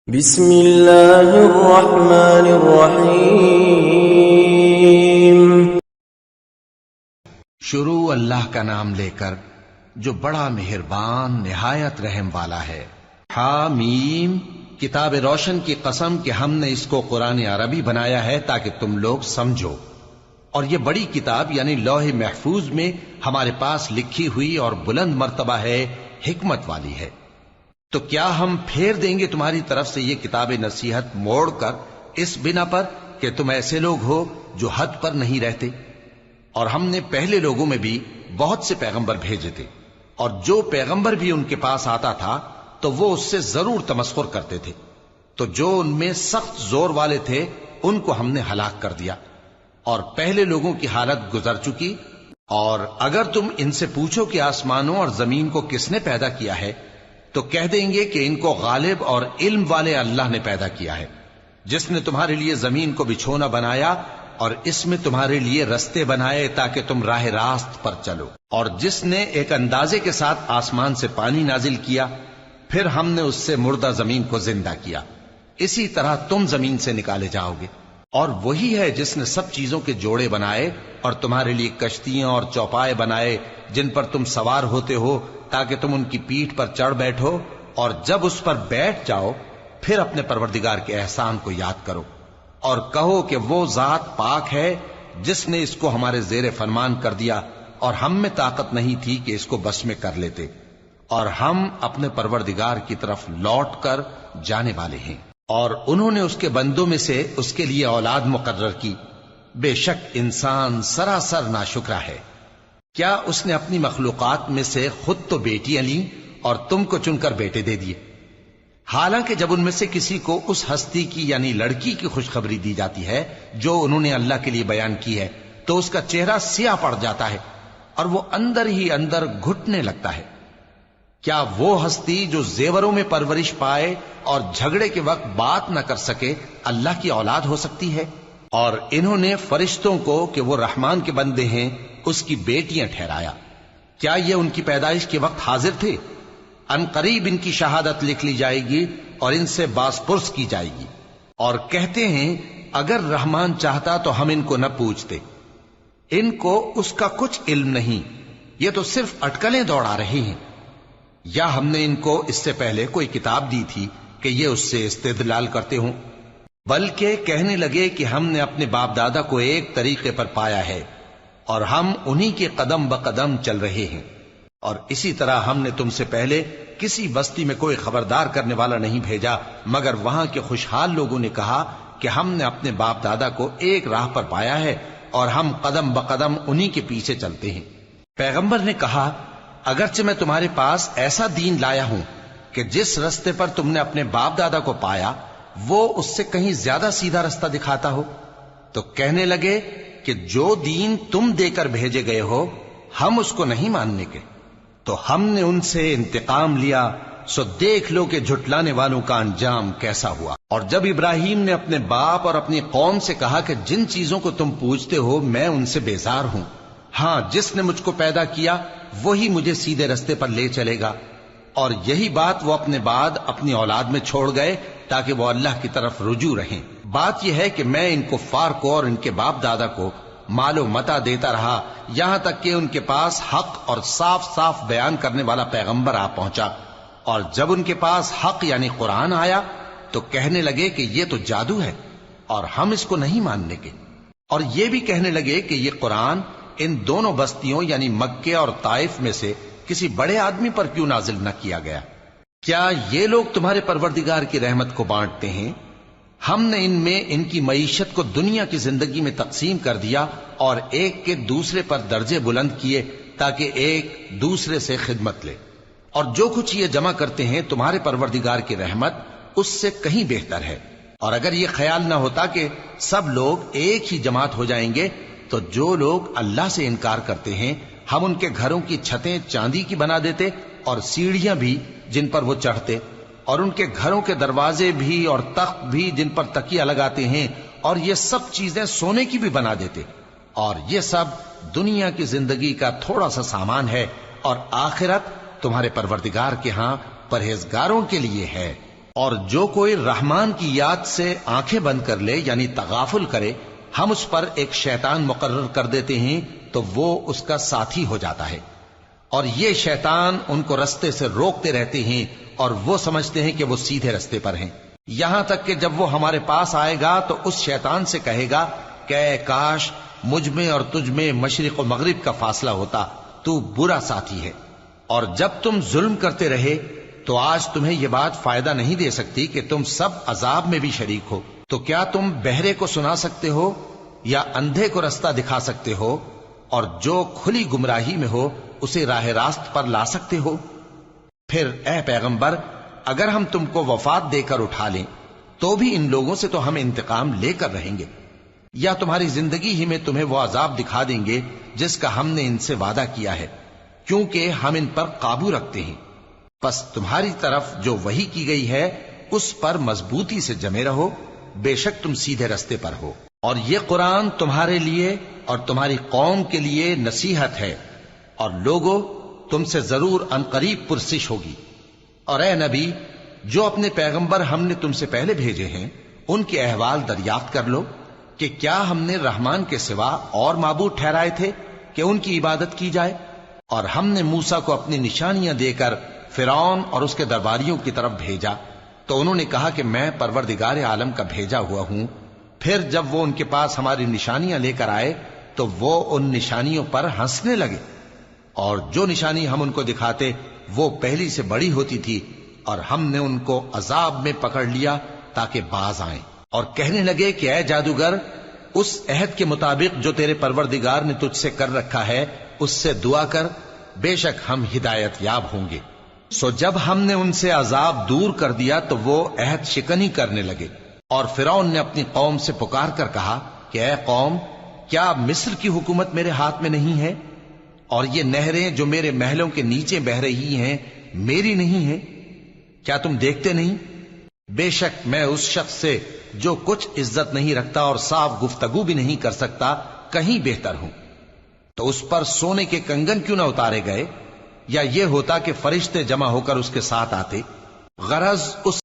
بسم اللہ الرحمن الرحیم۔ شروع اللہ کا نام لے کر جو بڑا مہربان نہایت رحم والا ہے۔ حامیم، کتاب روشن کی قسم کہ ہم نے اس کو قرآن عربی بنایا ہے تاکہ تم لوگ سمجھو، اور یہ بڑی کتاب یعنی لوح محفوظ میں ہمارے پاس لکھی ہوئی اور بلند مرتبہ ہے، حکمت والی ہے۔ تو کیا ہم پھیر دیں گے تمہاری طرف سے یہ کتاب نصیحت موڑ کر اس بنا پر کہ تم ایسے لوگ ہو جو حد پر نہیں رہتے؟ اور ہم نے پہلے لوگوں میں بھی بہت سے پیغمبر بھیجے تھے، اور جو پیغمبر بھی ان کے پاس آتا تھا تو وہ اس سے ضرور تمسخر کرتے تھے، تو جو ان میں سخت زور والے تھے ان کو ہم نے ہلاک کر دیا، اور پہلے لوگوں کی حالت گزر چکی۔ اور اگر تم ان سے پوچھو کہ آسمانوں اور زمین کو کس نے پیدا کیا ہے تو کہہ دیں گے کہ ان کو غالب اور علم والے اللہ نے پیدا کیا ہے، جس نے تمہارے لیے زمین کو بچھونا بنایا اور اس میں تمہارے لیے رستے بنائے تاکہ تم راہ راست پر چلو، اور جس نے ایک اندازے کے ساتھ آسمان سے پانی نازل کیا، پھر ہم نے اس سے مردہ زمین کو زندہ کیا، اسی طرح تم زمین سے نکالے جاؤ گے۔ اور وہی ہے جس نے سب چیزوں کے جوڑے بنائے اور تمہارے لیے کشتیاں اور چوپائے بنائے جن پر تم سوار ہوتے ہو تاکہ تم ان کی پیٹھ پر چڑھ بیٹھو، اور جب اس پر بیٹھ جاؤ پھر اپنے پروردگار کے احسان کو یاد کرو اور کہو کہ وہ ذات پاک ہے جس نے اس کو ہمارے زیر فرمان کر دیا اور ہم میں طاقت نہیں تھی کہ اس کو بس میں کر لیتے، اور ہم اپنے پروردگار کی طرف لوٹ کر جانے والے ہیں۔ اور انہوں نے اس کے بندوں میں سے اس کے لیے اولاد مقرر کی، بے شک انسان سراسر ناشکرا ہے۔ کیا اس نے اپنی مخلوقات میں سے خود تو بیٹیاں لیں اور تم کو چن کر بیٹے دے دیے؟ حالانکہ جب ان میں سے کسی کو اس ہستی کی یعنی لڑکی کی خوشخبری دی جاتی ہے جو انہوں نے اللہ کے لیے بیان کی ہے تو اس کا چہرہ سیاہ پڑ جاتا ہے اور وہ اندر ہی اندر گھٹنے لگتا ہے۔ کیا وہ ہستی جو زیوروں میں پرورش پائے اور جھگڑے کے وقت بات نہ کر سکے اللہ کی اولاد ہو سکتی ہے؟ اور انہوں نے فرشتوں کو کہ وہ رحمان کے بندے ہیں اس کی بیٹیاں ٹھہرایا۔ کیا یہ ان کی پیدائش کے وقت حاضر تھے؟ ان قریب ان کی شہادت لکھ لی جائے گی اور ان سے باز پرس کی جائے گی، اور کہتے ہیں اگر رحمان چاہتا تو ہم ان کو نہ پوچھتے، ان کو اس کا کچھ علم نہیں، یہ تو صرف اٹکلیں دوڑا رہے ہیں۔ یا ہم نے ان کو اس سے پہلے کوئی کتاب دی تھی کہ یہ اس سے استدلال کرتے ہوں؟ بلکہ کہنے لگے کہ ہم نے اپنے باپ دادا کو ایک طریقے پر پایا ہے اور ہم انہی کے قدم بقدم چل رہے ہیں، اور اسی طرح ہم نے تم سے پہلے کسی بستی میں کوئی خبردار کرنے والا نہیں بھیجا مگر وہاں کے خوشحال لوگوں نے کہا کہ ہم نے اپنے باپ دادا کو ایک راہ پر پایا ہے اور ہم قدم بقدم انہی کے پیچھے چلتے ہیں۔ پیغمبر نے کہا اگرچہ میں تمہارے پاس ایسا دین لایا ہوں کہ جس رستے پر تم نے اپنے باپ دادا کو پایا وہ اس سے کہیں زیادہ سیدھا رستہ دکھاتا ہو، تو کہنے لگے کہ جو دین تم دے کر بھیجے گئے ہو ہم اس کو نہیں ماننے کے، تو ہم نے ان سے انتقام لیا، سو دیکھ لو کہ جھٹلانے والوں کا انجام کیسا ہوا۔ اور جب ابراہیم نے اپنے باپ اور اپنی قوم سے کہا کہ جن چیزوں کو تم پوجتے ہو میں ان سے بیزار ہوں، ہاں جس نے مجھ کو پیدا کیا وہی مجھے سیدھے رستے پر لے چلے گا، اور یہی بات وہ اپنے بعد اپنی اولاد میں چھوڑ گئے تاکہ وہ اللہ کی طرف رجوع رہیں۔ بات یہ ہے کہ میں ان کفار کو اور ان کے باپ دادا کو مال و متاع دیتا رہا یہاں تک کہ ان کے پاس حق اور صاف صاف بیان کرنے والا پیغمبر آ پہنچا، اور جب ان کے پاس حق یعنی قرآن آیا تو کہنے لگے کہ یہ تو جادو ہے اور ہم اس کو نہیں ماننے کے، اور یہ بھی کہنے لگے کہ یہ قرآن ان دونوں بستیوں یعنی مکے اور طائف میں سے کسی بڑے آدمی پر کیوں نازل نہ کیا گیا؟ کیا یہ لوگ تمہارے پروردگار کی رحمت کو بانٹتے ہیں؟ ہم نے ان میں ان کی معیشت کو دنیا کی زندگی میں تقسیم کر دیا اور ایک کے دوسرے پر درجے بلند کیے تاکہ ایک دوسرے سے خدمت لے، اور جو کچھ یہ جمع کرتے ہیں تمہارے پروردگار کی رحمت اس سے کہیں بہتر ہے۔ اور اگر یہ خیال نہ ہوتا کہ سب لوگ ایک ہی جماعت ہو جائیں گے تو جو لوگ اللہ سے انکار کرتے ہیں ہم ان کے گھروں کی چھتیں چاندی کی بنا دیتے اور سیڑھیاں بھی جن پر وہ چڑھتے، اور ان کے گھروں کے دروازے بھی اور تخت بھی جن پر تکیہ لگاتے ہیں، اور یہ سب چیزیں سونے کی بھی بنا دیتے، اور یہ سب دنیا کی زندگی کا تھوڑا سا سامان ہے، اور آخرت تمہارے پروردگار کے ہاں پرہیزگاروں کے لیے ہے۔ اور جو کوئی رحمان کی یاد سے آنکھیں بند کر لے یعنی تغافل کرے، ہم اس پر ایک شیطان مقرر کر دیتے ہیں تو وہ اس کا ساتھی ہو جاتا ہے، اور یہ شیطان ان کو رستے سے روکتے رہتے ہیں اور وہ سمجھتے ہیں کہ وہ سیدھے رستے پر ہیں، یہاں تک کہ جب وہ ہمارے پاس آئے گا تو اس شیطان سے کہے گا کہ اے کاش مجھ میں اور تجھ میں مشرق و مغرب کا فاصلہ ہوتا، تو برا ساتھی ہے۔ اور جب تم ظلم کرتے رہے تو آج تمہیں یہ بات فائدہ نہیں دے سکتی کہ تم سب عذاب میں بھی شریک ہو، تو کیا تم بہرے کو سنا سکتے ہو یا اندھے کو رستہ دکھا سکتے ہو، اور جو کھلی گمراہی میں ہو اسے راہ راست پر لا سکتے ہو؟ پھر اے پیغمبر، اگر ہم تم کو وفات دے کر اٹھا لیں تو بھی ان لوگوں سے تو ہم انتقام لے کر رہیں گے، یا تمہاری زندگی ہی میں تمہیں وہ عذاب دکھا دیں گے جس کا ہم نے ان سے وعدہ کیا ہے، کیونکہ ہم ان پر قابو رکھتے ہیں۔ پس تمہاری طرف جو وحی کی گئی ہے اس پر مضبوطی سے جمے رہو، بے شک تم سیدھے رستے پر ہو، اور یہ قرآن تمہارے لیے اور تمہاری قوم کے لیے نصیحت ہے، اور لوگوں تم سے ضرور عنقریب پرسش ہوگی۔ اور اے نبی، جو اپنے پیغمبر ہم نے تم سے پہلے بھیجے ہیں ان کے احوال دریافت کر لو کہ کیا ہم نے رحمان کے سوا اور معبود ٹھہرائے تھے کہ ان کی عبادت کی جائے؟ اور ہم نے موسیٰ کو اپنی نشانیاں دے کر فرعون اور اس کے درباریوں کی طرف بھیجا تو انہوں نے کہا کہ میں پروردگار عالم کا بھیجا ہوا ہوں۔ پھر جب وہ ان کے پاس ہماری نشانیاں لے کر آئے تو وہ ان نشانیوں پر ہنسنے لگے، اور جو نشانی ہم ان کو دکھاتے وہ پہلی سے بڑی ہوتی تھی، اور ہم نے ان کو عذاب میں پکڑ لیا تاکہ باز آئیں، اور کہنے لگے کہ اے جادوگر، اس عہد کے مطابق جو تیرے پروردگار نے تجھ سے کر رکھا ہے اس سے دعا کر، بے شک ہم ہدایت یاب ہوں گے۔ سو جب ہم نے ان سے عذاب دور کر دیا تو وہ عہد شکنی کرنے لگے، اور فرعون نے اپنی قوم سے پکار کر کہا کہ اے قوم، کیا مصر کی حکومت میرے ہاتھ میں نہیں ہے، اور یہ نہریں جو میرے محلوں کے نیچے بہ رہی ہیں میری نہیں ہیں؟ کیا تم دیکھتے نہیں؟ بے شک میں اس شخص سے جو کچھ عزت نہیں رکھتا اور صاف گفتگو بھی نہیں کر سکتا کہیں بہتر ہوں۔ تو اس پر سونے کے کنگن کیوں نہ اتارے گئے، یا یہ ہوتا کہ فرشتے جمع ہو کر اس کے ساتھ آتے؟ غرض اس